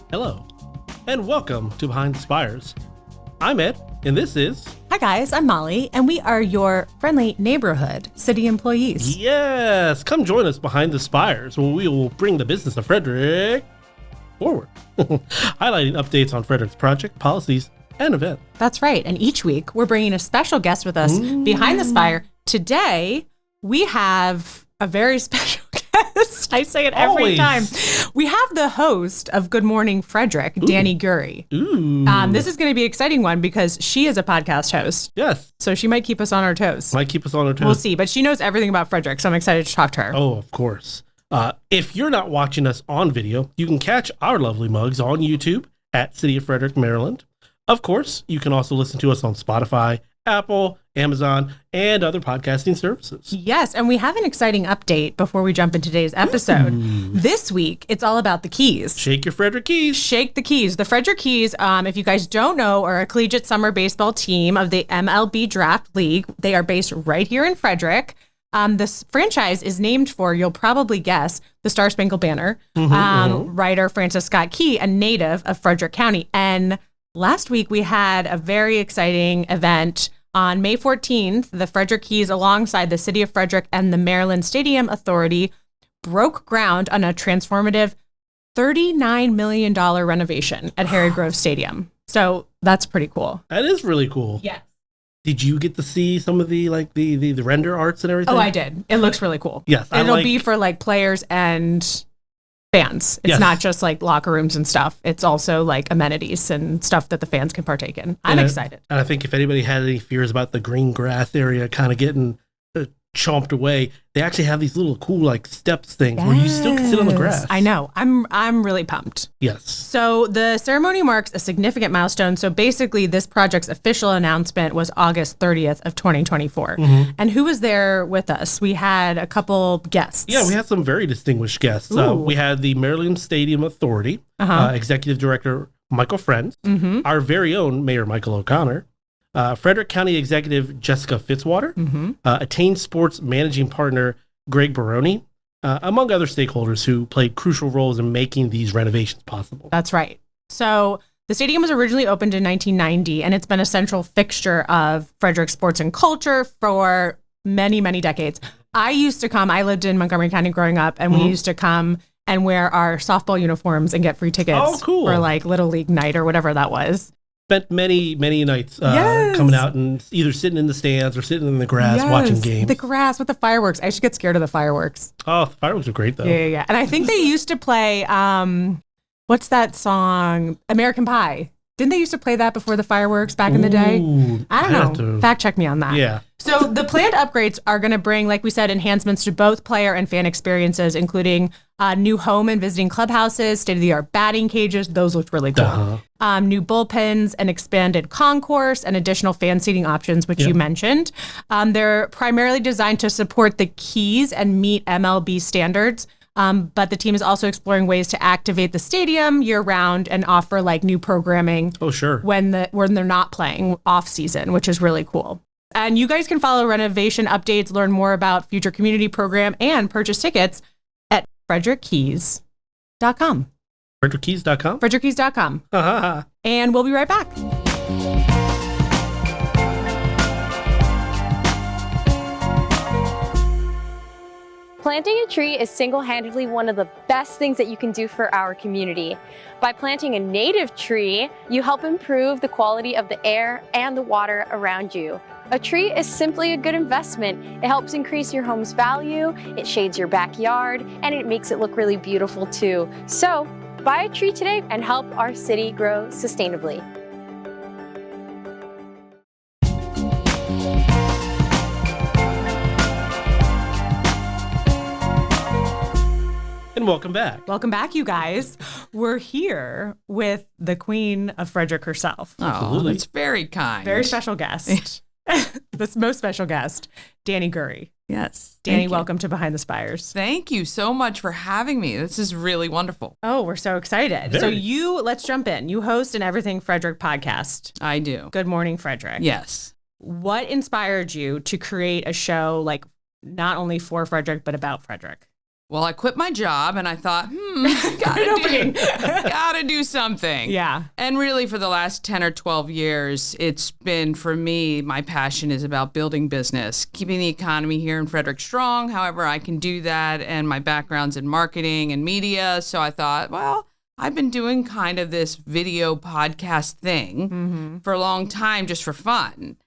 Hello, and welcome to Behind the Spires. I'm Ed, and this is... Hi guys, I'm Molly, and we are your friendly neighborhood city employees. Yes, come join us behind the Spires, where we will bring the business of Frederick forward, highlighting updates on Frederick's project, policies, and events. That's right, and each week we're bringing a special guest with us behind the Spire. Today, we have a very special guest. I say it every time. We have the host of Good Morning Frederick, Dani Gurrie. This is going to be an exciting one because she is a podcast host. Yes. So she might keep us on our toes. We'll see, but she knows everything about Frederick, so I'm excited to talk to her. Oh, of course. If you're not watching us on video, you can catch our lovely mugs on YouTube at City of Frederick, Maryland. Of course, you can also listen to us on Spotify, Apple, Amazon, and other podcasting services. Yes, and we have an exciting update before we jump into today's episode. This week, it's all about the keys. Shake your Frederick keys. Shake the keys. The Frederick Keys, if you guys don't know, are a collegiate summer baseball team of the MLB Draft League. They are based right here in Frederick. This franchise is named for, you'll probably guess, the Star Spangled Banner. Writer Francis Scott Key, a native of Frederick County. And last week, we had a very exciting event. On May 14th, the Frederick Keys, alongside the City of Frederick and the Maryland Stadium Authority, broke ground on a transformative $39 million renovation at Harry Grove Stadium. So that's pretty cool. That is really cool. Yeah. Did you get to see some of the the render arts and everything? Oh, I did. It looks really cool. Yes. It'll be for players and fans. It's not just locker rooms and stuff. It's also amenities and stuff that the fans can partake in. I'm excited. And I think if anybody had any fears about the green grass area kind of getting chomped away, they actually have these little cool steps things where you still can sit on the grass. I know. I'm really pumped. Yes. So the ceremony marks a significant milestone. So basically this project's official announcement was August 30th of 2024. And who was there with us? We had a couple guests. Yeah, we had some very distinguished guests. We had the Maryland Stadium Authority, Executive Director Michael Friends, our very own Mayor Michael O'Connor, Frederick County Executive Jessica Fitzwater, Attain Sports Managing Partner Greg Baroni, among other stakeholders who played crucial roles in making these renovations possible. That's right. So the stadium was originally opened in 1990, and it's been a central fixture of Frederick sports and culture for many, many decades. I lived in Montgomery County growing up, and we used to come and wear our softball uniforms and get free tickets for Little League night or whatever that was. Spent many nights coming out and either sitting in the stands or sitting in the grass watching games. The grass with the fireworks. I used to get scared of the fireworks. Oh, the fireworks are great, though. Yeah. And I think they used to play, what's that song? American Pie. Didn't they used to play that before the fireworks back in the day? I don't know. Fact check me on that. Yeah. So the planned upgrades are going to bring, like we said, enhancements to both player and fan experiences, including new home and visiting clubhouses, state-of-the-art batting cages. Those looked really cool. New bullpens, an expanded concourse, and additional fan seating options, which you mentioned. They're primarily designed to support the keys and meet MLB standards. But the team is also exploring ways to activate the stadium year-round and offer new programming. Oh, sure. When they're not playing off-season, which is really cool. And you guys can follow renovation updates, learn more about future community program, and purchase tickets at frederickkeys.com. Frederickkeys.com? Frederickkeys.com. And we'll be right back. Planting a tree is single-handedly one of the best things that you can do for our community. By planting a native tree, you help improve the quality of the air and the water around you. A tree is simply a good investment. It helps increase your home's value, it shades your backyard, and it makes it look really beautiful too. So, buy a tree today and help our city grow sustainably. And welcome back. Welcome back, you guys. We're here with the Queen of Frederick herself. Absolutely. That's very kind. Very special guest. This most special guest, Dani Gurrie. Yes. Dani, welcome to Behind the Spires. Thank you so much for having me. This is really wonderful. Oh, we're so excited. Very. So let's jump in. You host an Everything Frederick podcast. I do. Good Morning Frederick. Yes. what inspired you to create a show like not only for Frederick, but about Frederick? Well, I quit my job and I thought, gotta do something. Yeah. And really for the last 10 or 12 years, it's been, for me, my passion is about building business, keeping the economy here in Frederick strong. However, I can do that. And my background's in marketing and media. So I thought, well, I've been doing kind of this video podcast thing for a long time just for fun.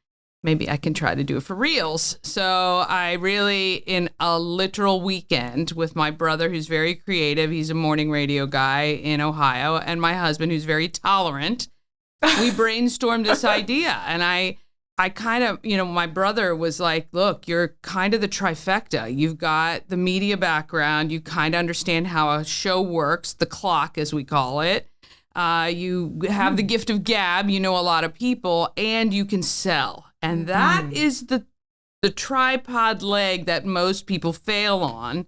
Maybe I can try to do it for reals. So I really, in a literal weekend with my brother, who's very creative, he's a morning radio guy in Ohio, and my husband, who's very tolerant, we brainstormed this idea. And I kind of, my brother was like, look, you're kind of the trifecta. You've got the media background. You kind of understand how a show works, the clock, as we call it. You have the gift of gab. You know a lot of people, and you can sell. And that is the tripod leg that most people fail on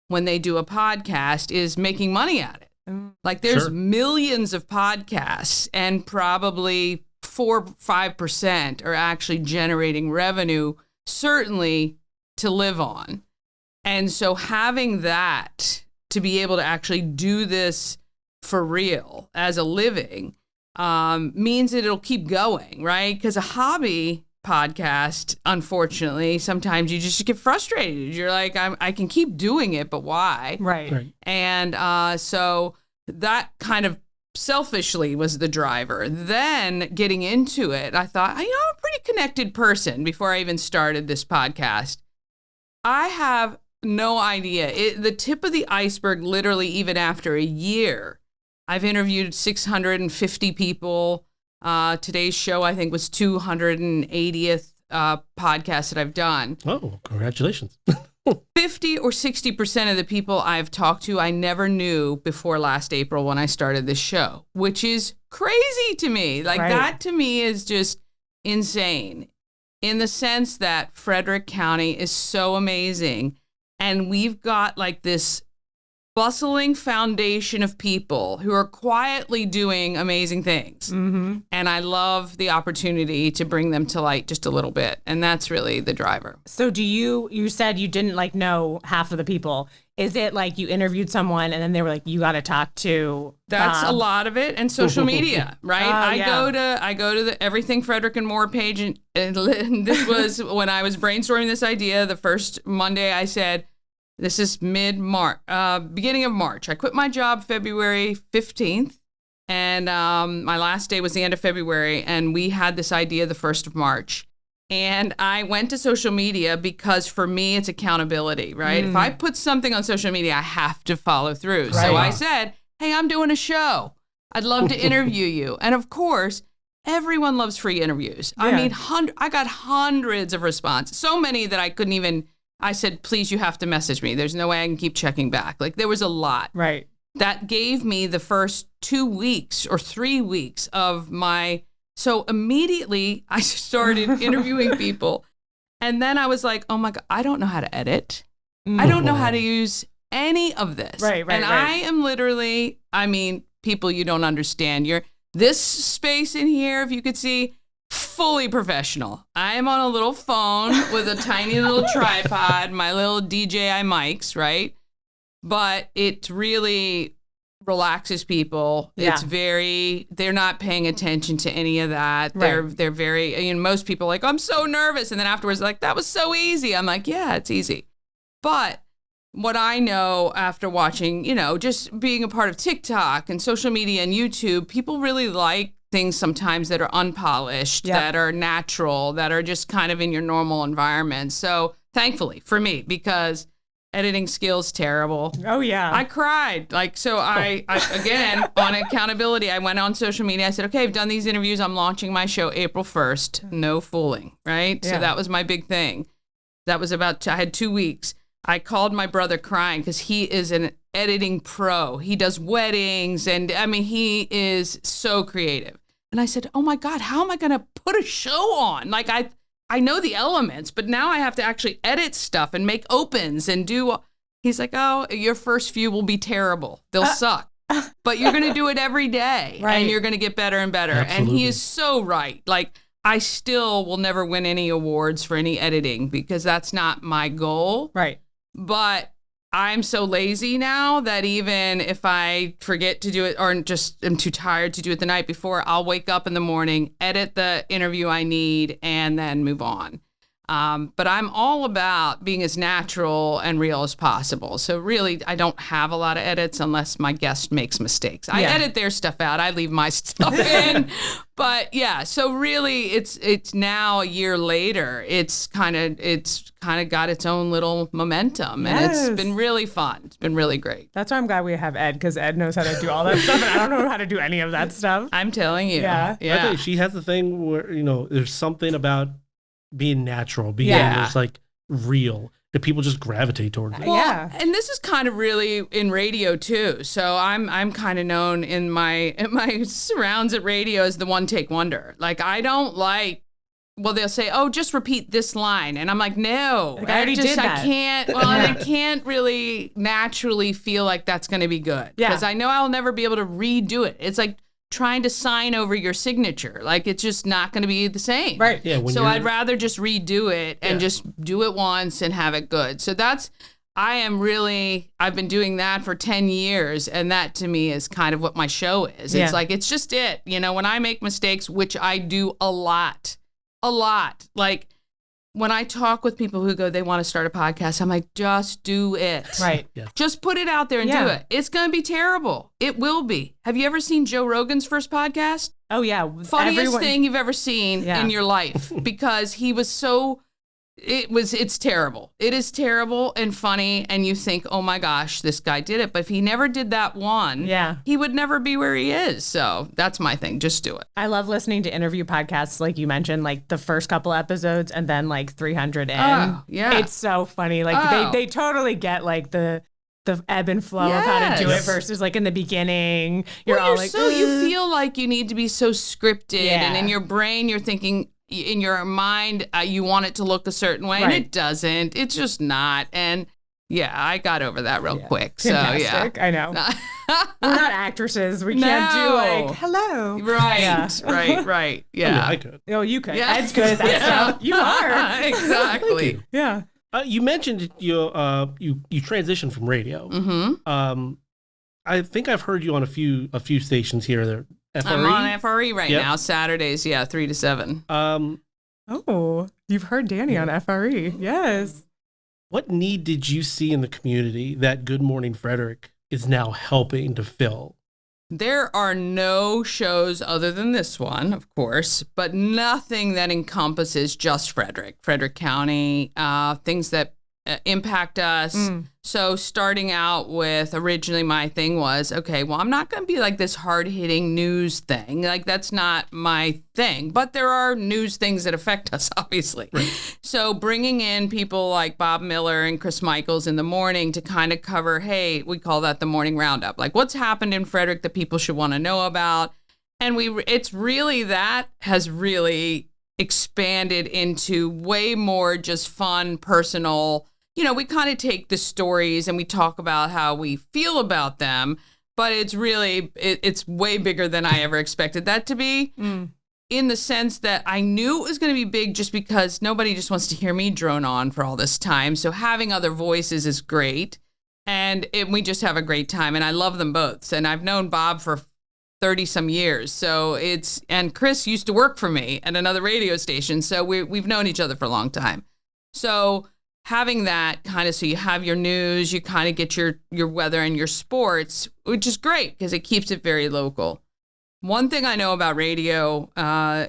when they do a podcast, is making money at it. Like there's millions of podcasts and probably 4-5% are actually generating revenue, certainly to live on. And so having that to be able to actually do this for real as a living means that it'll keep going, right? Because a hobby podcast, unfortunately, sometimes you just get frustrated. You're like, I can keep doing it, but why? Right. And so that kind of selfishly was the driver. Then getting into it, I thought, I'm a pretty connected person before I even started this podcast. I have no idea. The tip of the iceberg, literally, even after a year, I've interviewed 650 people. Today's show, I think, was 280th podcast that I've done. Oh, congratulations. 50 or 60% of the people I've talked to, I never knew before last April when I started this show, which is crazy to me. Like that to me is just insane in the sense that Frederick County is so amazing. And we've got like this bustling foundation of people who are quietly doing amazing things. And I love the opportunity to bring them to light just a little bit. And that's really the driver. So you said you didn't know half of the people. Is it like you interviewed someone and then they were like, you got to talk to That's Bob? a lot of it. And social media, right? I go to the Everything Frederick and More page. And this was when I was brainstorming this idea. The first Monday I said, this is mid-March, beginning of March. I quit my job February 15th, and my last day was the end of February, and we had this idea the 1st of March. And I went to social media because for me, it's accountability, right? If I put something on social media, I have to follow through. Right. So I said, hey, I'm doing a show. I'd love to interview you. And of course, everyone loves free interviews. Yeah. I mean, I got hundreds of responses, so many that I couldn't even... I said, please, you have to message me. There's no way I can keep checking back. Like there was a lot. Right. That gave me the first 2 weeks or 3 weeks of so immediately I started interviewing people. And then I was like, oh my God, I don't know how to edit. I don't know how to use any of this. Right. And I am literally, people you don't understand. This space in here, if you could see, fully professional. I am on a little phone with a tiny little tripod, my little DJI mics, right? But it really relaxes people. Yeah. They're not paying attention to any of that. They're very, most people are like, I'm so nervous. And then afterwards, like, that was so easy. I'm like, yeah, it's easy. But what I know after watching, just being a part of TikTok and social media and YouTube, people really like things sometimes that are unpolished, that are natural, that are just kind of in your normal environment. So thankfully for me, because editing skills terrible. Oh yeah. I cried. I again, on accountability, I went on social media. I said, okay, I've done these interviews. I'm launching my show April 1st. No fooling. Right. Yeah. So that was my big thing. That was I had 2 weeks. I called my brother crying because he is an editing pro. He does weddings and he is so creative. And I said, oh my God, how am I going to put a show on? Like I know the elements, but now I have to actually edit stuff and make opens and do. He's like, oh, your first few will be terrible. They'll suck, but you're going to do it every day and you're going to get better and better. Absolutely. And he is so right. Like I still will never win any awards for any editing because that's not my goal. Right. But I'm so lazy now that even if I forget to do it or just am too tired to do it the night before, I'll wake up in the morning, edit the interview I need, and then move on. But I'm all about being as natural and real as possible. So really, I don't have a lot of edits unless my guest makes mistakes. I edit their stuff out. I leave my stuff in. But yeah, so really, it's now a year later. It's kind of got its own little momentum, and it's been really fun. It's been really great. That's why I'm glad we have Ed, because Ed knows how to do all that stuff, and I don't know how to do any of that stuff. I'm telling you. Yeah. I think she has the thing where there's something about being natural, being just like real, that people just gravitate towards it. Well, and this is kind of really in radio too. So I'm kind of known in my surrounds at radio as the one take wonder. Like I don't like. Well, they'll say, "Oh, just repeat this line," and I'm like, "No, like, I already did that. I can't. Well, I can't really naturally feel like that's going to be good because I know I'll never be able to redo it. It's like trying to sign over your signature. Like it's just not going to be the same. Right. Yeah. So I'd rather just redo it and just do it once and have it good. So I've been doing that for 10 years. And that to me is kind of what my show is. It's like, it's just it. When I make mistakes, which I do a lot, like when I talk with people who go, they want to start a podcast, I'm like, just do it. Right. Yeah. Just put it out there and do it. It's going to be terrible. It will be. Have you ever seen Joe Rogan's first podcast? Oh, yeah. Funniest thing you've ever seen in your life because he was so... It's terrible. It is terrible and funny, and you think, oh my gosh, this guy did it. But if he never did that one, he would never be where he is. So that's my thing. Just do it. I love listening to interview podcasts, like you mentioned, like the first couple episodes and then like 300 in. Oh, yeah. It's so funny. Like they totally get like the ebb and flow of how to do it versus like in the beginning. You're you feel like you need to be so scripted, and in your brain you're thinking, in your mind, you want it to look a certain way, and it doesn't. It's just not. And I got over that real quick. Fantastic. So I know. We're not actresses. We can't do like, hello. Right. Right. Yeah. I could. Oh, you could. Yeah. Ed's good at that stuff. You are. Exactly. You. Yeah. You mentioned you transitioned from radio. Mm-hmm. I think I've heard you on a few stations here. There. FRE? I'm on FRE right now, Saturdays, 3 to 7. Oh, you've heard Dani on FRE. Yes. What need did you see in the community that Good Morning Frederick is now helping to fill? There are no shows other than this one, of course, but nothing that encompasses just Frederick County, things that impact us. So starting out with, originally my thing was, okay, well, I'm not going to be like this hard-hitting news thing. Like, that's not my thing. But there are news things that affect us, obviously. Right. So bringing in people like Bob Miller and Chris Michaels in the morning to kind of cover, hey, we call that the morning roundup. Like, what's happened in Frederick that people should want to know about? And it's really, that has really expanded into way more just fun, personal. We kind of take the stories and we talk about how we feel about them, but it's really, it's way bigger than I ever expected that to be, in the sense that I knew it was going to be big just because nobody just wants to hear me drone on for all this time. So having other voices is great, and we just have a great time, and I love them both. And I've known Bob for 30 some years. And Chris used to work for me at another radio station. So we've known each other for a long time. So having that kind of, so you have your news, you kind of get your weather and your sports, which is great because it keeps it very local. One thing I know about radio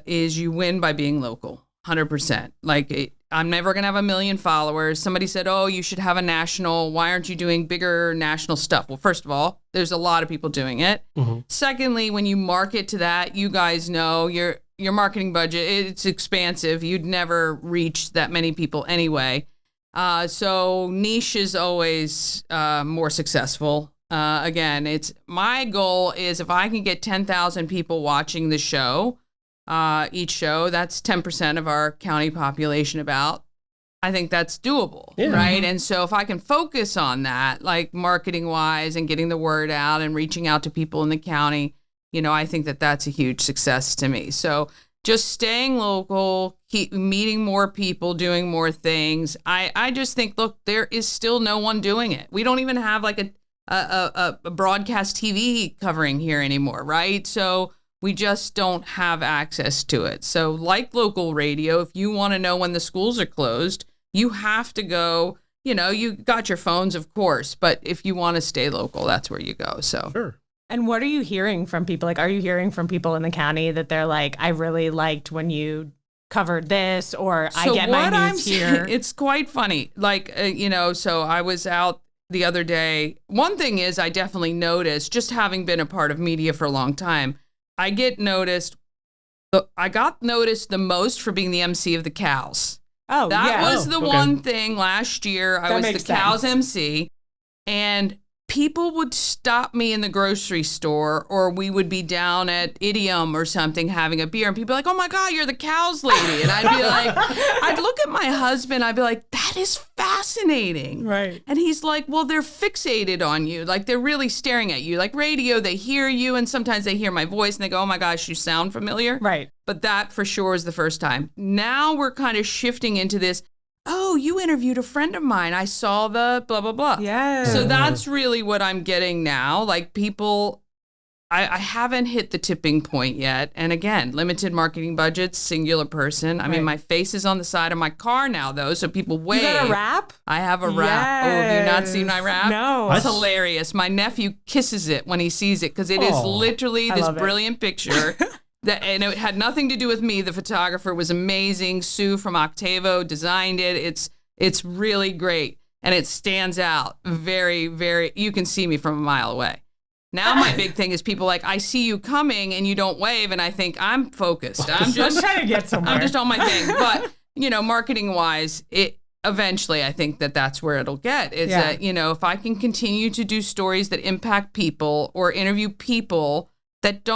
is you win by being local, 100%. Like, I'm never going to have 1 million followers. Somebody said, oh, you should have a national. Why aren't you doing bigger national stuff? Well, first of all, there's a lot of people doing it. Mm-hmm. Secondly, when you market to that, you guys know your marketing budget, it's expansive. You'd never reach that many people anyway. So niche is always more successful. Again, my goal is if I can get 10,000 people watching the show, each show, that's 10% of our county population about. I think that's doable, right? And so if I can focus on that, like marketing wise and getting the word out and reaching out to people in the county, I think that that's a huge success to me. So just staying local, keep meeting more people, doing more things. I just think, look, there is still no one doing it. We don't even have like a broadcast TV covering here anymore, right? So we just don't have access to it. So like local radio, if you want to know when the schools are closed, you have to go, you got your phones, of course, but if you want to stay local, that's where you go. So Sure. And what are you hearing from people? Like, are you hearing from people in the county that they're like, I really liked when you covered this, or I get my news here? It's quite funny. Like, so I was out the other day. One thing is I definitely noticed, just having been a part of media for a long time, I got noticed the most for being the MC of the cows. Oh, that yeah. was the one thing last year. I was the cows MC, and people would stop me in the grocery store, or we would be down at Idiom or something having a beer, and people were like, oh my God, you're the cows lady. And I'd be like, I'd look at my husband, I'd be like, that is fascinating. Right. And he's like, well, they're fixated on you. Like, they're really staring at you. Like radio, they hear you, and sometimes they hear my voice and they go, oh my gosh, you sound familiar. Right. But that for sure is the first time. Now we're kind of shifting into this, oh, you interviewed a friend of mine. I saw the blah, blah, blah. Yeah. So that's really what I'm getting now. Like people, I haven't hit the tipping point yet. And again, limited marketing budgets, singular person. I mean, my face is on the side of my car now, though. So people wave. You got a rap? I have a rap. Oh, have you not seen my rap? No. It's hilarious. My nephew kisses it when he sees it because it is literally this brilliant picture. And it had nothing to do with me. The photographer was amazing. Sue from Octavo designed it. It's really great. And it stands out very, very, you can see me from a mile away. Now my big thing is people like, I see you coming and you don't wave. And I think I'm focused. I'm trying to get somewhere. I'm just on my thing. But, marketing wise, eventually I think that's where it'll get. Is that, if I can continue to do stories that impact people or interview people that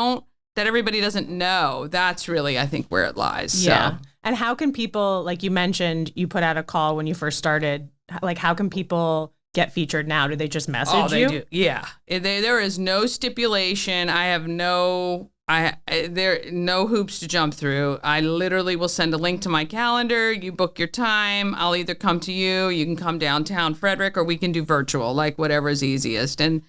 everybody doesn't know, that's really, I think, where it lies. Yeah. So. And how can people, like you mentioned, you put out a call when you first started, like how can people get featured now? Do they just message you? Do. Yeah. There is no stipulation. I have no hoops to jump through. I literally will send a link to my calendar. You book your time. I'll either come to you. You can come downtown Frederick, or we can do virtual, like whatever is easiest. And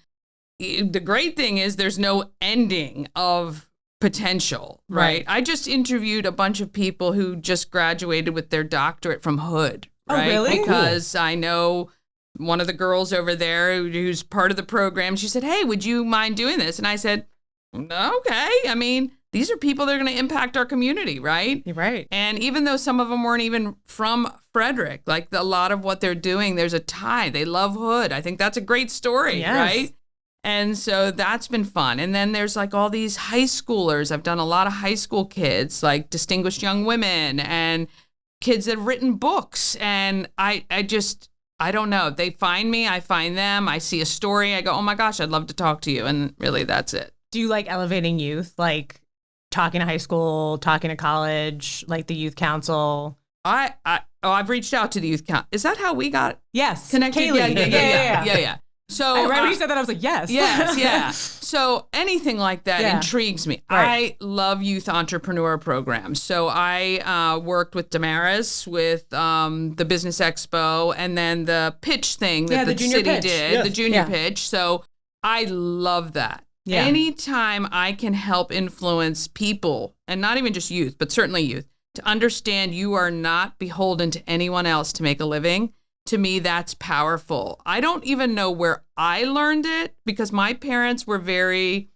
the great thing is there's no ending of potential, right? I just interviewed a bunch of people who just graduated with their doctorate from Hood, right? Oh, really? Because I know one of the girls over there who's part of the program, she said, hey, would you mind doing this? And I said, okay. I mean, these are people that are going to impact our community, right? You're right. And even though some of them weren't even from Frederick, like a lot of what they're doing, there's a tie. They love Hood. I think that's a great story, right? And so that's been fun. And then there's like all these high schoolers. I've done a lot of high school kids, like distinguished young women and kids that have written books. And I don't know. They find me, I find them. I see a story. I go, oh my gosh, I'd love to talk to you. And really, that's it. Do you like elevating youth, like talking to high school, talking to college, like the youth council? I've reached out to the youth council. Is that how we got connected? Kaylee. Yeah. So I remember you said that. I was like, yes. Yeah. So anything like that intrigues me. Right. I love youth entrepreneur programs. So I worked with Damaris with the Business Expo and then the pitch thing that the city did, the junior pitch. So I love that. Yeah. Anytime I can help influence people, and not even just youth, but certainly youth, to understand you are not beholden to anyone else to make a living. To me, that's powerful. I don't even know where I learned it because my parents were very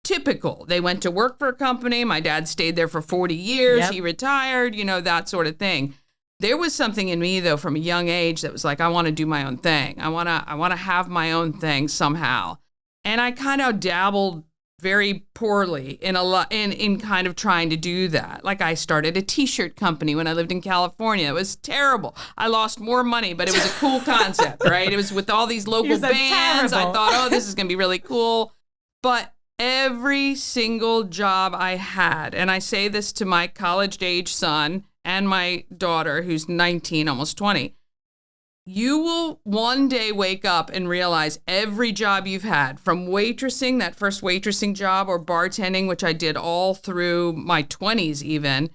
typical. They went to work for a company. My dad stayed there for 40 years. He retired, that sort of thing. There was something in me, though, from a young age that was like, I want to do my own thing. I want to have my own thing somehow. And I kind of dabbled very poorly in kind of trying to do that. Like I started a t-shirt company when I lived in California. It was terrible. I lost more money, but it was a cool concept, right? It was with all these local bands. I thought, oh, this is going to be really cool. But every single job I had, and I say this to my college-age son and my daughter, who's 19, almost 20, you will one day wake up and realize every job you've had, from waitressing, that first waitressing job, or bartending, which I did all through my 20s even,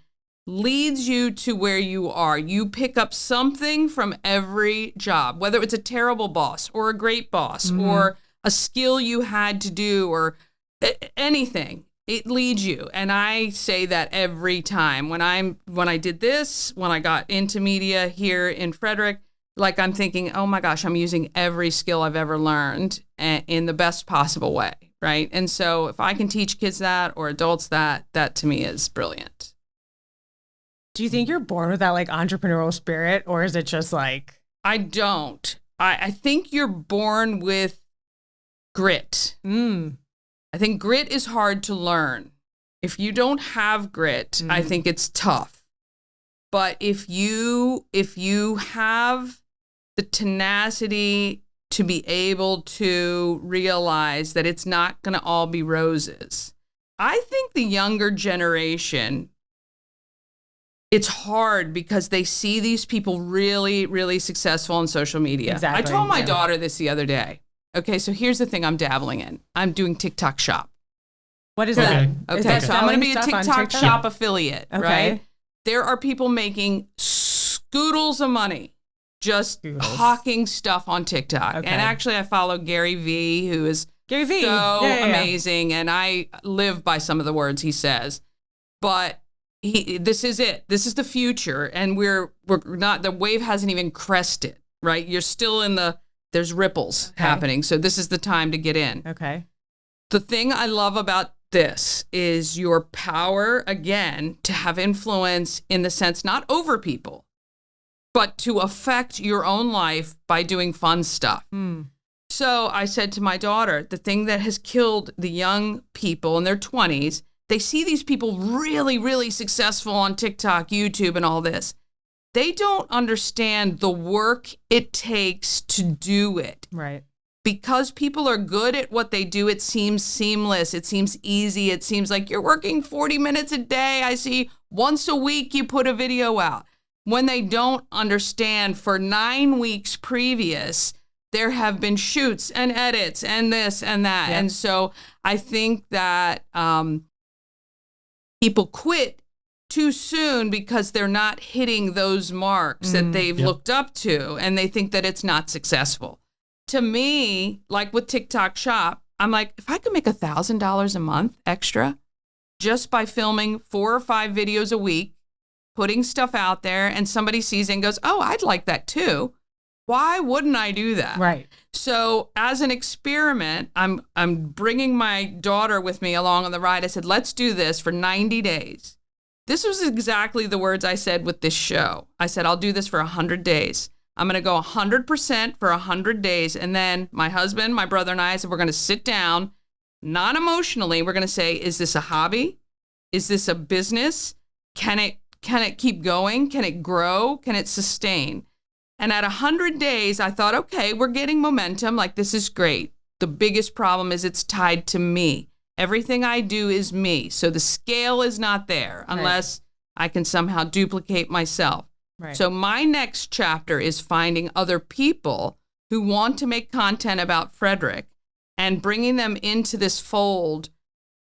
leads you to where you are. You pick up something from every job, whether it's a terrible boss or a great boss or a skill you had to do or anything. It leads you. And I say that every time. When I did this, when I got into media here in Frederick, like I'm thinking, oh my gosh, I'm using every skill I've ever learned in the best possible way, right? And so if I can teach kids that or adults that to me is brilliant. Do you think you're born with that like entrepreneurial spirit, or is it just like? I don't. I think you're born with grit. I think grit is hard to learn. If you don't have grit, I think it's tough. But if you have the tenacity to be able to realize that it's not going to all be roses. I think the younger generation, it's hard because they see these people really, really successful on social media. Exactly. I told my daughter this the other day. Okay, so here's the thing I'm dabbling in. I'm doing TikTok Shop. What is that? Okay, Is that so I'm going to be a selling stuff TikTok on TikTok? Shop affiliate, Okay. right? There are people making scoodles of money just hawking stuff on TikTok. Okay. And actually, I follow Gary V, who is Gary V. so Yeah. amazing, and I live by some of the words he says. But this is it. This is the future, and we're not. The wave hasn't even crested, right? You're still in there's ripples happening. So this is the time to get in. Okay. The thing I love about this is your power, again, to have influence in the sense not over people, but to affect your own life by doing fun stuff. So I said to my daughter, the thing that has killed the young people in their 20s, they see these people really, really successful on TikTok, YouTube, and all this. They don't understand the work it takes to do it. Right. Because people are good at what they do, it seems seamless. It seems easy. It seems like you're working 40 minutes a day. I see once a week you put a video out. When they don't understand, for 9 weeks previous, there have been shoots and edits and this and that. Yeah. And so I think that people quit too soon because they're not hitting those marks that they've looked up to, and they think that it's not successful. To me, like with TikTok Shop, I'm like, if I could make $1,000 a month extra just by filming 4 or 5 videos a week, putting stuff out there, and somebody sees it and goes, oh, I'd like that too. Why wouldn't I do that? Right. So as an experiment, I'm bringing my daughter with me along on the ride. I said, let's do this for 90 days. This was exactly the words I said with this show. I said, I'll do this for 100 days. I'm going to go 100% for 100 days. And then my husband, my brother, and I said, we're going to sit down, not emotionally. We're going to say, is this a hobby? Is this a business? Can it keep going? Can it grow? Can it sustain? And at 100 days, I thought, okay, we're getting momentum. Like, this is great. The biggest problem is it's tied to me. Everything I do is me. So the scale is not there unless I can somehow duplicate myself. Right. So my next chapter is finding other people who want to make content about Frederick and bringing them into this fold,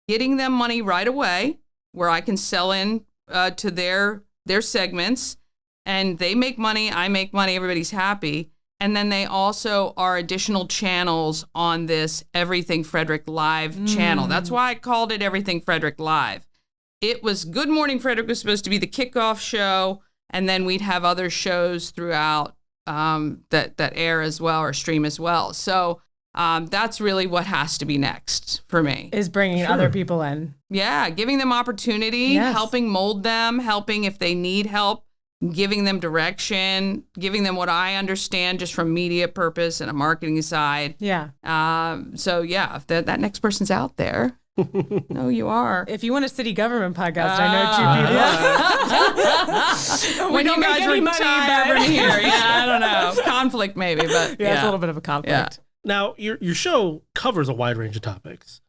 getting them money right away where I can sell in to their segments, and they make money, I make money, everybody's happy. And then they also are additional channels on this Everything Frederick Live channel. That's why I called it Everything Frederick Live. It was Good Morning Frederick was supposed to be the kickoff show, and then we'd have other shows throughout that air as well or stream as well. So that's really what has to be next for me. Is bringing other people in. Yeah, giving them opportunity, helping mold them, helping if they need help, giving them direction, giving them what I understand just from media purpose and a marketing side. Yeah. So yeah, if that next person's out there, no, you are. If you want a city government podcast, I know 2 people. When you guys any money, retire but- from here, I don't know, conflict maybe, but Yeah, it's a little bit of a conflict. Now, your show covers a wide range of topics.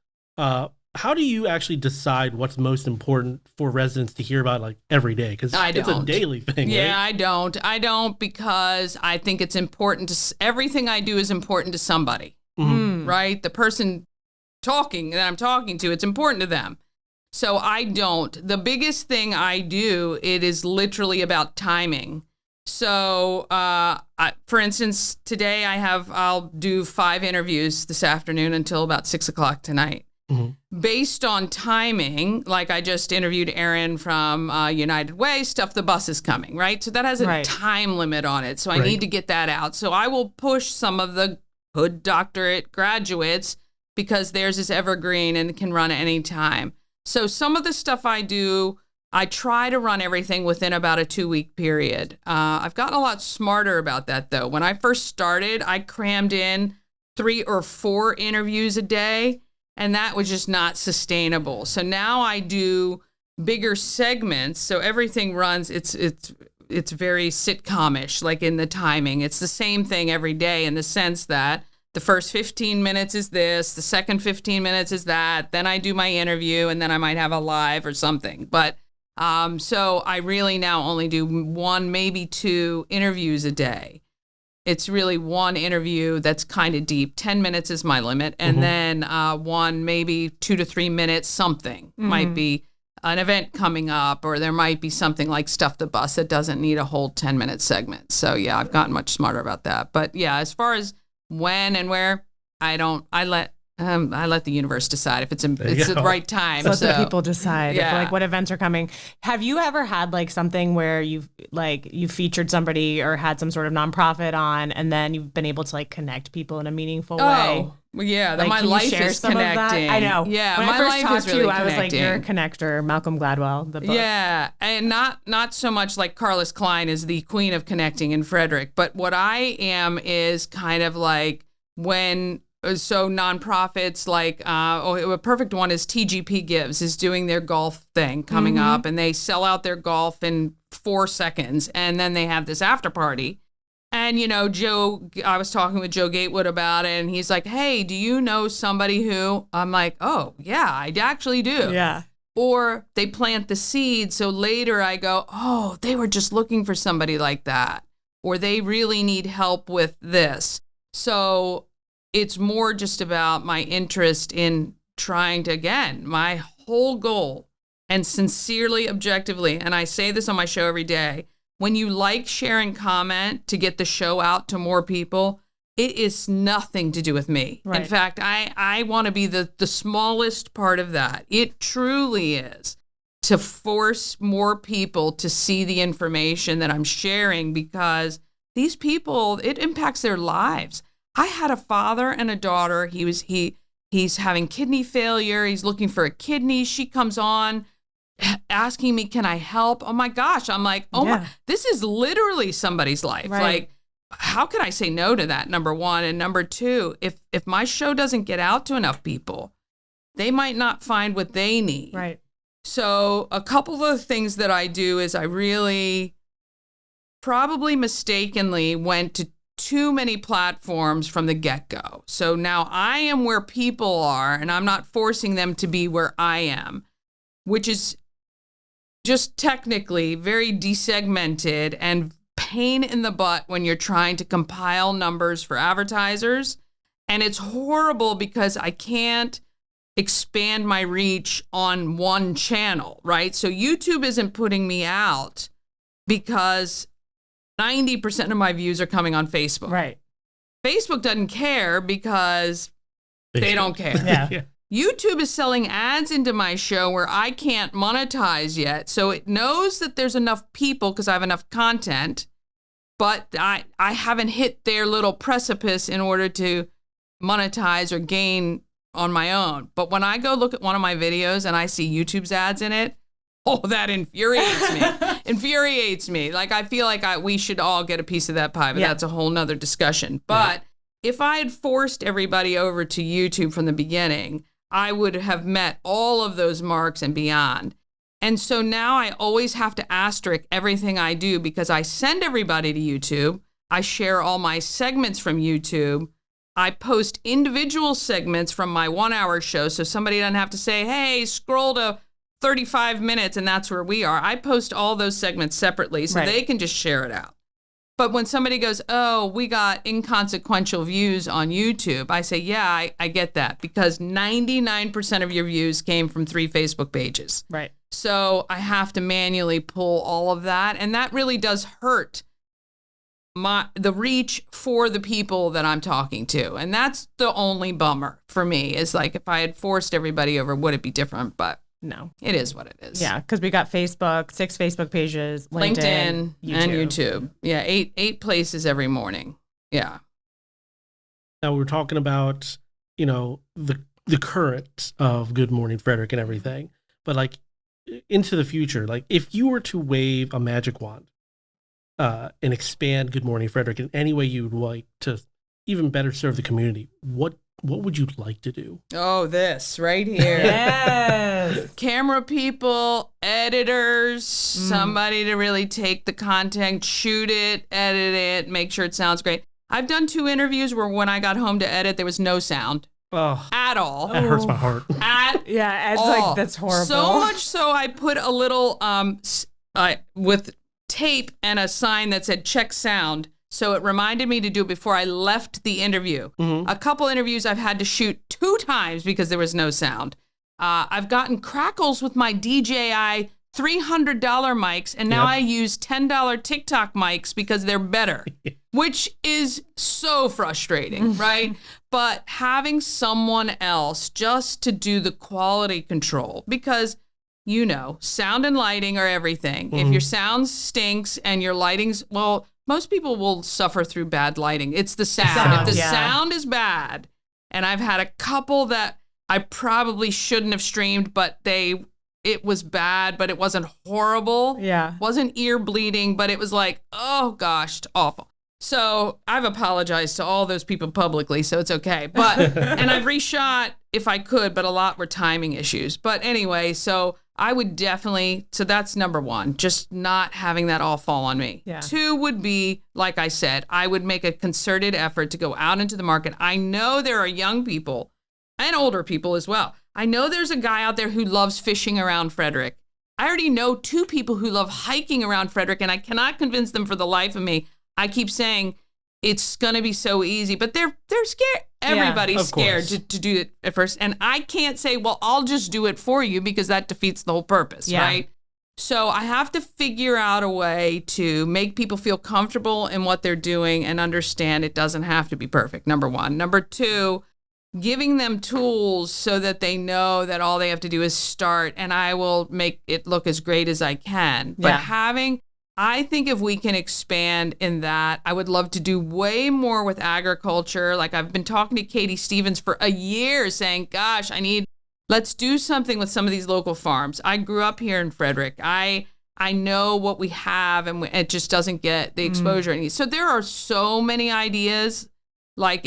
how do you actually decide what's most important for residents to hear about like every day? Because it's a daily thing. Yeah, right? I don't because I think it's important to, everything I do is important to somebody, right? The person that I'm talking to, it's important to them. So I don't. The biggest thing I do, it is literally about timing. So, for instance, today I'll do 5 interviews this afternoon until about 6 o'clock tonight. Based on timing, like I just interviewed Aaron from United Way, Stuff the Bus is coming, right? So that has a time limit on it. So I need to get that out. So I will push some of the good doctorate graduates because theirs is evergreen and can run at any time. So some of the stuff I do, I try to run everything within about a 2-week period. I've gotten a lot smarter about that, though. When I first started, I crammed in 3 or 4 interviews a day, and that was just not sustainable. So now I do bigger segments. So everything runs, it's very sitcom-ish, like in the timing. It's the same thing every day in the sense that the first 15 minutes is this, the second 15 minutes is that, then I do my interview, and then I might have a live or something. But so I really now only do 1, maybe 2 interviews a day. It's really 1 interview that's kind of deep. 10 minutes is my limit. And then 1, maybe 2 to 3 minutes, something. Might be an event coming up, or there might be something like Stuff the Bus that doesn't need a whole 10-minute segment. So yeah, I've gotten much smarter about that. But yeah, as far as when and where, I let the universe decide if it's the right time. So let the people decide if, like, what events are coming. Have you ever had like something where you featured somebody or had some sort of nonprofit on, and then you've been able to like connect people in a meaningful way? Well, yeah, like, my life is connecting. I know. Yeah, when my I first life talked is to really you, I was connecting. like, you're a connector, Malcolm Gladwell, the book. Yeah, and not so much like Carlos Klein is the queen of connecting in Frederick, but what I am is kind of like so nonprofits like, a perfect one is TGP Gives is doing their golf thing coming up, and they sell out their golf in 4 seconds, and then they have this after party. And, I was talking with Joe Gatewood about it, and he's like, hey, do you know somebody who? I'm like, oh, yeah, I actually do. Yeah. Or they plant the seed, so later I go, oh, they were just looking for somebody like that, or they really need help with this. So it's more just about my interest in trying to, again, my whole goal, and sincerely, objectively, and I say this on my show every day, when you like, share, and comment to get the show out to more people, it is nothing to do with me. Right. In fact, I want to be the smallest part of that. It truly is to force more people to see the information that I'm sharing, because these people, it impacts their lives. I had a father and a daughter. He's having kidney failure. He's looking for a kidney. She comes on asking me, can I help? Oh my gosh. I'm like, my, this is literally somebody's life. Right. Like, how can I say no to that? Number one. And number two, if my show doesn't get out to enough people, they might not find what they need. Right. So a couple of things that I do is I really probably mistakenly went to too many platforms from the get-go. So now I am where people are, and I'm not forcing them to be where I am, which is just technically very desegmented and pain in the butt when you're trying to compile numbers for advertisers. And it's horrible because I can't expand my reach on one channel, right? So YouTube isn't putting me out because 90% of my views are coming on Facebook. Right. Facebook doesn't care because they don't care. Yeah. YouTube is selling ads into my show where I can't monetize yet. So it knows that there's enough people because I have enough content, but I haven't hit their little precipice in order to monetize or gain on my own. But when I go look at one of my videos and I see YouTube's ads in it, oh, that infuriates me. Like, I feel like we should all get a piece of that pie, but that's a whole nother discussion. But if I had forced everybody over to YouTube from the beginning, I would have met all of those marks and beyond. And so now I always have to asterisk everything I do because I send everybody to YouTube. I share all my segments from YouTube. I post individual segments from my 1 hour show. So somebody doesn't have to say, hey, scroll to 35 minutes and that's where we are. I post all those segments separately so they can just share it out. But when somebody goes, oh, we got inconsequential views on YouTube, I say, yeah, I get that, because 99% of your views came from 3 Facebook pages. Right. So I have to manually pull all of that. And that really does hurt the reach for the people that I'm talking to. And that's the only bummer for me, is like, if I had forced everybody over, would it be different? But no, it is what it is. Yeah, because we got Facebook, 6 Facebook pages, LinkedIn and YouTube. Yeah, eight places every morning. Yeah. Now we're talking about, the current of Good Morning Frederick and everything, but like into the future, like if you were to wave a magic wand and expand Good Morning Frederick in any way you would like to even better serve the community, what would you like to do? Oh, this right here. Yes. Camera people, editors, somebody to really take the content, shoot it, edit it, make sure it sounds great. I've done 2 interviews where when I got home to edit, there was no sound at all. That hurts my heart. It's like, that's horrible. So much so I put a little with tape and a sign that said check sound. So it reminded me to do it before I left the interview. A couple interviews I've had to shoot 2 times because there was no sound. I've gotten crackles with my DJI $300 mics, and now I use $10 TikTok mics because they're better, which is so frustrating, right? But having someone else just to do the quality control, because sound and lighting are everything. If your sound stinks and your lighting's, most people will suffer through bad lighting. It's the sound. If the sound is bad, and I've had a couple that I probably shouldn't have streamed, but it was bad, but it wasn't horrible. Yeah. Wasn't ear bleeding, but it was like, oh gosh, awful. So I've apologized to all those people publicly, so it's okay. But, and I've reshot if I could, but a lot were timing issues. But anyway, so I would definitely, so that's number 1, just not having that all fall on me. Yeah. 2 would be, like I said, I would make a concerted effort to go out into the market. I know there are young people and older people as well. I know there's a guy out there who loves fishing around Frederick. I already know 2 people who love hiking around Frederick, and I cannot convince them for the life of me. I keep saying it's going to be so easy, but they're scared. Everybody's scared to do it at first. And I can't say, well, I'll just do it for you, because that defeats the whole purpose, right? So I have to figure out a way to make people feel comfortable in what they're doing and understand it doesn't have to be perfect, number 1. Number 2, giving them tools so that they know that all they have to do is start, and I will make it look as great as I can. But I think if we can expand in that, I would love to do way more with agriculture. Like, I've been talking to Katie Stevens for a year saying, gosh, let's do something with some of these local farms. I grew up here in Frederick. I know what we have, and it just doesn't get the exposure it needs. So there are so many ideas. Like,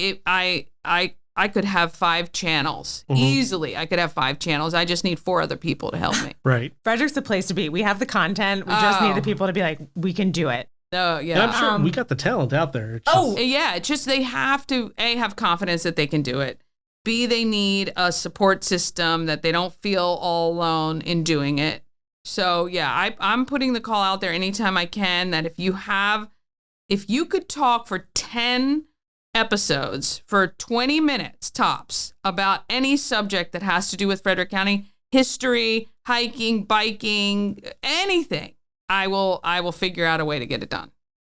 I could have 5 channels. Easily, I could have 5 channels. I just need 4 other people to help me. Right. Frederick's the place to be. We have the content. We just need the people to be like, we can do it. Oh, yeah. And I'm sure we got the talent out there. It's just they have to, A, have confidence that they can do it. B, they need a support system that they don't feel all alone in doing it. So, yeah, I'm putting the call out there anytime I can that if you could talk for 10 episodes for 20 minutes tops about any subject that has to do with Frederick County, history, hiking, biking, anything, I will figure out a way to get it done.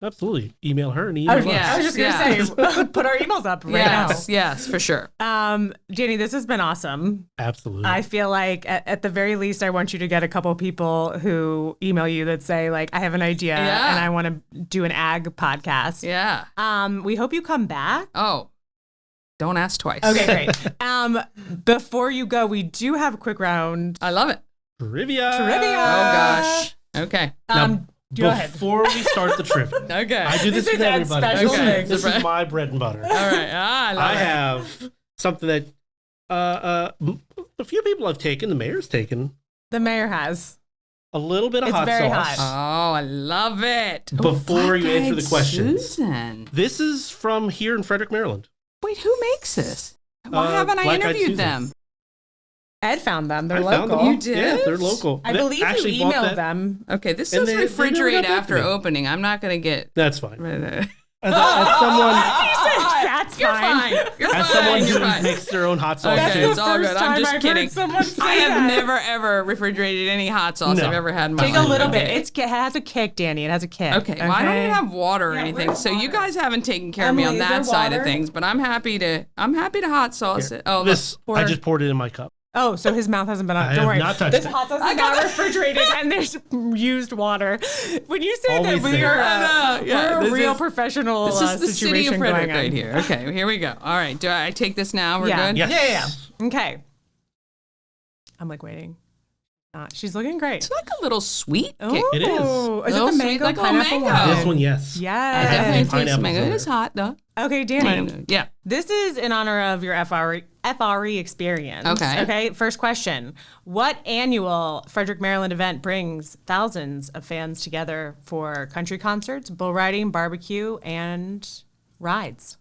Absolutely. Email her and email us. I was just going to say, put our emails up right now. Yes, for sure. Dani, this has been awesome. Absolutely. I feel like at the very least, I want you to get a couple people who email you that say, like, I have an idea and I want to do an ag podcast. Yeah. We hope you come back. Oh, don't ask twice. Okay, great. Before you go, we do have a quick round. I love it. Trivia. Oh, gosh. Okay. Before we start the trivia, okay, I do this with everybody. Okay. This is my bread and butter. All right, I have something that a few people have taken. The mayor's taken. The mayor has a little bit of it's hot very sauce. Hot. Oh, I love it. Before you answer the questions, Susan. this is from here in Frederick, Maryland. Wait, who makes this? Why haven't I Black Eyed interviewed Susan. them? Ed found them. They're I local. found them. You did? Yeah, they're local. I They believe actually you bought emailed that- them. Okay, this And says they never refrigerate got back after to me. opening. I'm not going to get... That's fine. That's As someone, That's You're fine. fine. You're as fine. someone You're who fine. makes their own hot sauce, Okay, too. it's all good. I'm just kidding. Someone say I have that. never, ever refrigerated any hot sauce No. I've ever had in my Take life. a little Okay. bit. It has a kick, Dani. It has a kick. Okay, well, I don't even have water or anything, so you guys haven't taken care of me on Emily, is that there side of water? things. But I'm happy to hot sauce it. Oh, This, I just poured it in my cup. Oh, so his mouth hasn't been on. I Don't have worry. not touched This it. hot sauce is not refrigerated, and there's used water. When you say Always that there. we're a this real is- professional This is the city situation of Frederick going on. right here. Okay, here we go. All right, do I take this now? We're good? Yes. Yeah. Okay. I'm like waiting. She's looking great. It's like a little sweet Oh, kick. It is. Is it Little the sweet, mango like a little pineapple mango. one? This one, yes. I Yes. definitely taste pineapples the mango. in It is there. hot, though. Okay, Dani. Yeah. This is in honor of your FRE experience. Okay. Okay. First question. What annual Frederick, Maryland event brings thousands of fans together for country concerts, bull riding, barbecue, and rides?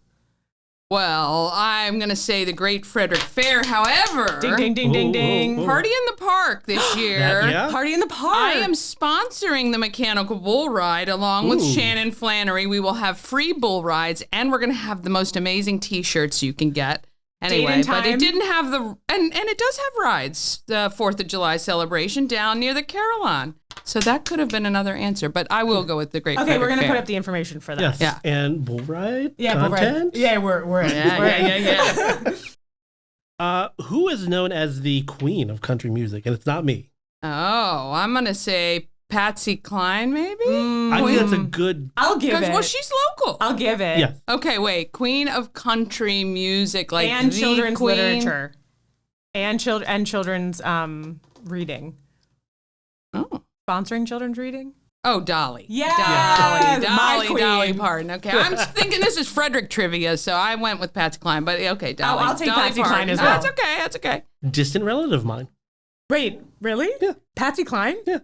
Well, I'm going to say the Great Frederick Fair. However, Ding, ding, ding, ding, ding. Party in the Park this year. yeah? Party in the park. I am sponsoring the mechanical bull ride along with Ooh. Shannon Flannery. We will have free bull rides, and we're going to have the most amazing T-shirts you can get. Anyway, and but time. it didn't have the and it does have rides. The 4th of July celebration down near the Carillon. So that could have been another answer, but I will go with the Great Okay, Frederick we're gonna Fair. put up the information for that. Yes. Yeah. And bull ride bull ride. content. Yeah, we're in. Yeah. Who is known as the queen of country music? And it's not me. Oh, I'm gonna say Patsy Cline, maybe. I think that's a good. I'll give it. Well, she's local. I'll give it. Yeah. Okay, wait. Queen of country music, like And the children's queen. literature. And children's reading. Oh. Sponsoring children's reading? Oh, Dolly. Yes! My Dolly queen. Parton. Okay, I'm thinking this is Frederick trivia, so I went with Patsy Cline, but okay, Dolly. I'll take Dolly Patsy Parton. Cline as No, well. That's okay. Distant relative of mine. Wait, really? Yeah. Patsy Cline? Yeah.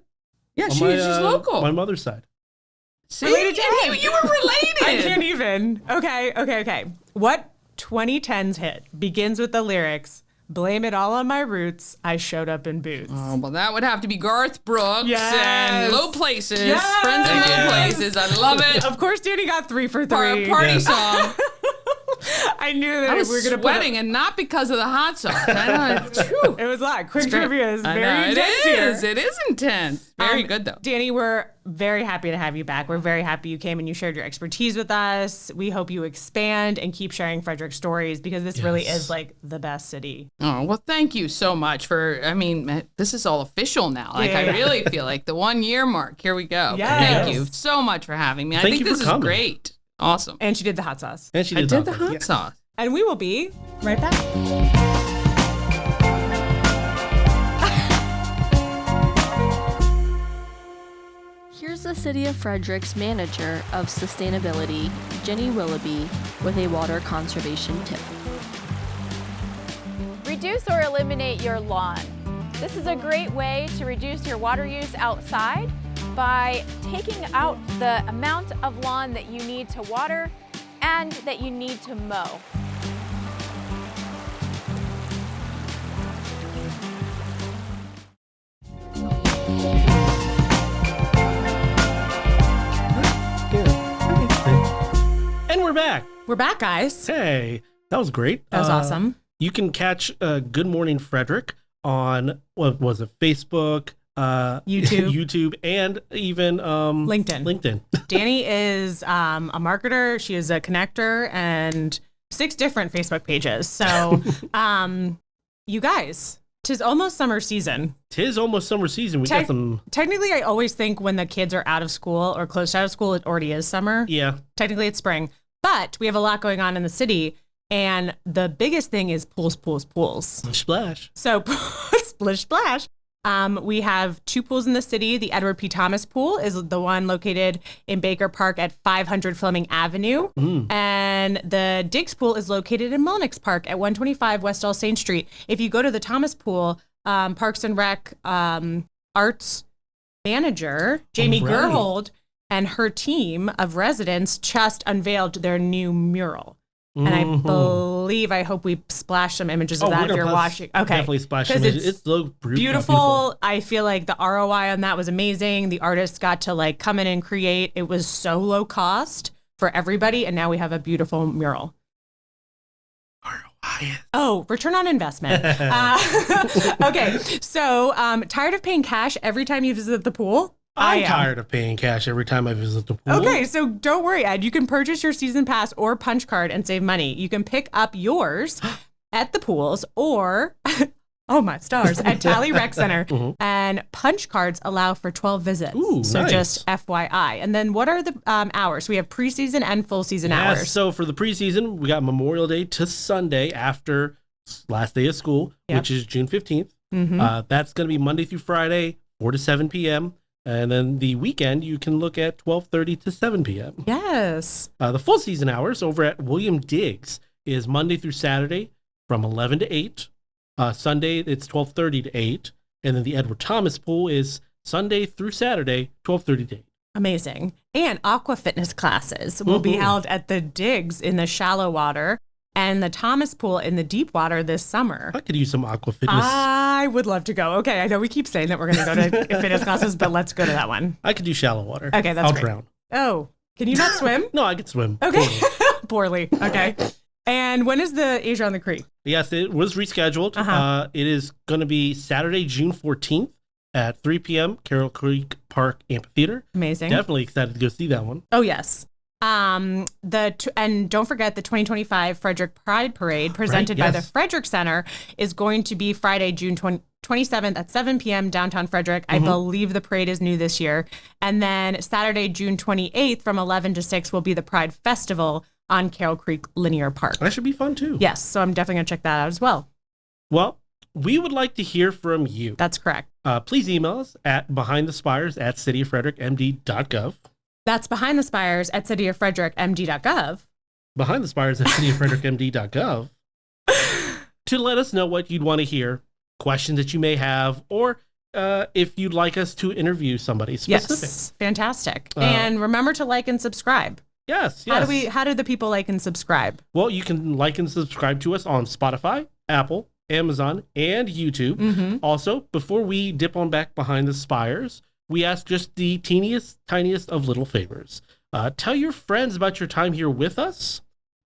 Yeah, On she's my, local. My mother's side. See, Related to you, Ed. you were related. I can't even. Okay. What 2010s hit begins with the lyrics, "Blame it all on my roots, I showed up in boots"? Oh, well, that would have to be Garth Brooks Yes. and Low Places. Yes. Friends in Low Yes. Places. I love it. Of course, Dani got 3 for 3. Party Yes. song. I knew that I was we were going to sweating, and not because of the hot sauce. I know, it's true. It was a lot. Quick trivia is I very know, intense it here. is. It is intense. Very good, though. Dani, we're very happy to have you back. We're very happy you came and you shared your expertise with us. We hope you expand and keep sharing Frederick stories because this really is like the best city. Oh, well, thank you so much for, I mean, this is all official now. Like, Yeah. I really feel like the 1 year mark. Here we go. Yes. Thank you so much for having me. I Thank think you for this is coming. great. Awesome. And she did the hot sauce. And she I did, did the tacos. hot Yeah. sauce. And we will be right back. Here's the City of Frederick's Manager of Sustainability, Jenny Willoughby, with a water conservation tip. Reduce or eliminate your lawn. This is a great way to reduce your water use outside by taking out the amount of lawn that you need to water and that you need to mow. And we're back. We're back, guys. Hey, that was great. That was awesome. You can catch Good Morning Frederick on, what was it, Facebook, YouTube. YouTube, and even LinkedIn. Dani is a marketer. She is a connector and 6 different Facebook pages. So, you guys, 'tis almost summer season. Tis almost summer season. We got some, Technically, I always think when the kids are out of school or close to out of school, it already is summer. yeah. Technically, it's spring. But we have a lot going on in the city. And the biggest thing is pools. Splash. So, splish splash. We have 2 pools in the city. The Edward P. Thomas Pool is the one located in Baker Park at 500 Fleming Avenue. And the Diggs Pool is located in Mullenix Park at 125 West All Saint Street. If you go to the Thomas Pool, Parks and Rec arts manager, Jamie Right. Gerhold, and her team of residents just unveiled their new mural. And I believe, I hope we splash some images of that if you're watching. Okay. Definitely splash some images. It's so beautiful. I feel like the ROI on that was amazing. The artists got to like come in and create. It was so low cost for everybody. And now we have a beautiful mural. Oh, return on investment. Okay. So tired of paying cash every time you visit the pool? I'm tired of paying cash every time I visit the pool. Okay, so don't worry, Ed. You can purchase your season pass or punch card and save money. You can pick up yours at the pools or, oh my stars, at Tally Rec Center. And punch cards allow for 12 visits. Ooh, so nice. Just FYI. And then what are the hours? We have preseason and full season hours. So for the preseason, we got Memorial Day to Sunday after last day of school, which is June 15th. That's going to be Monday through Friday, 4 to 7 p.m. And then the weekend, you can look at 12:30 to 7 p.m. Yes. The full season hours over at William Diggs is Monday through Saturday from 11 to 8. Sunday, it's 12:30 to 8. And then the Edward Thomas pool is Sunday through Saturday, 12:30 to 8. Amazing. And aqua fitness classes will be held at the Diggs in the shallow water and the Thomas pool in the deep water this summer. I could use some aqua fitness. I would love to go. Okay, I know we keep saying that we're going to go to fitness classes, but let's go to that one. I could do shallow water. Okay, that's great. I'll drown. Oh, can you not swim? No, I could swim. Okay. Poorly. Okay. And when is the Asia on the Creek? Yes, it was rescheduled. It is going to be Saturday, June 14th at 3 p.m. Carroll Creek Park Amphitheater. Amazing. Definitely excited to go see that one. Oh, yes. And don't forget the 2025 Frederick Pride Parade presented by the Frederick Center is going to be Friday, June 27th at 7 p.m. downtown Frederick. I believe the parade is new this year. And then Saturday, June 28th from 11 to 6 will be the Pride Festival on Carroll Creek Linear Park. That should be fun too. Yes, so I'm definitely going to check that out as well. Well, we would like to hear from you. That's correct. Please email us at behindthespires@cityoffrederickmd.gov. That's Behind the Spires at cityoffrederickmd.gov. Behind the Spires at cityoffrederickmd.gov to let us know what you'd want to hear, questions that you may have, or if you'd like us to interview somebody specific. Yes, fantastic. And remember to like and subscribe. Yes. How do the people like and subscribe? Well, you can like and subscribe to us on Spotify, Apple, Amazon, and YouTube. Also, before we dip on back behind the spires, we ask just the tiniest of little favors. Tell your friends about your time here with us.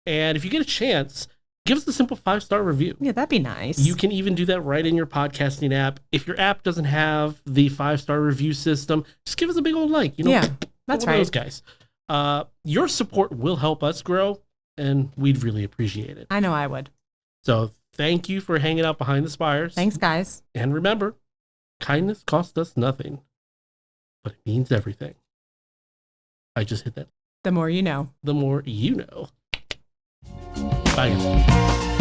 And if you get a chance, give us a simple 5-star review. Yeah, that'd be nice. You can even do that right in your podcasting app. If your app doesn't have the 5-star review system, just give us a big old like. Yeah, that's right. Those guys. Your support will help us grow, and we'd really appreciate it. I know I would. So thank you for hanging out behind the spires. Thanks, guys. And remember, kindness costs us nothing, but it means everything. I just hit that. The more you know. The more you know. Bye.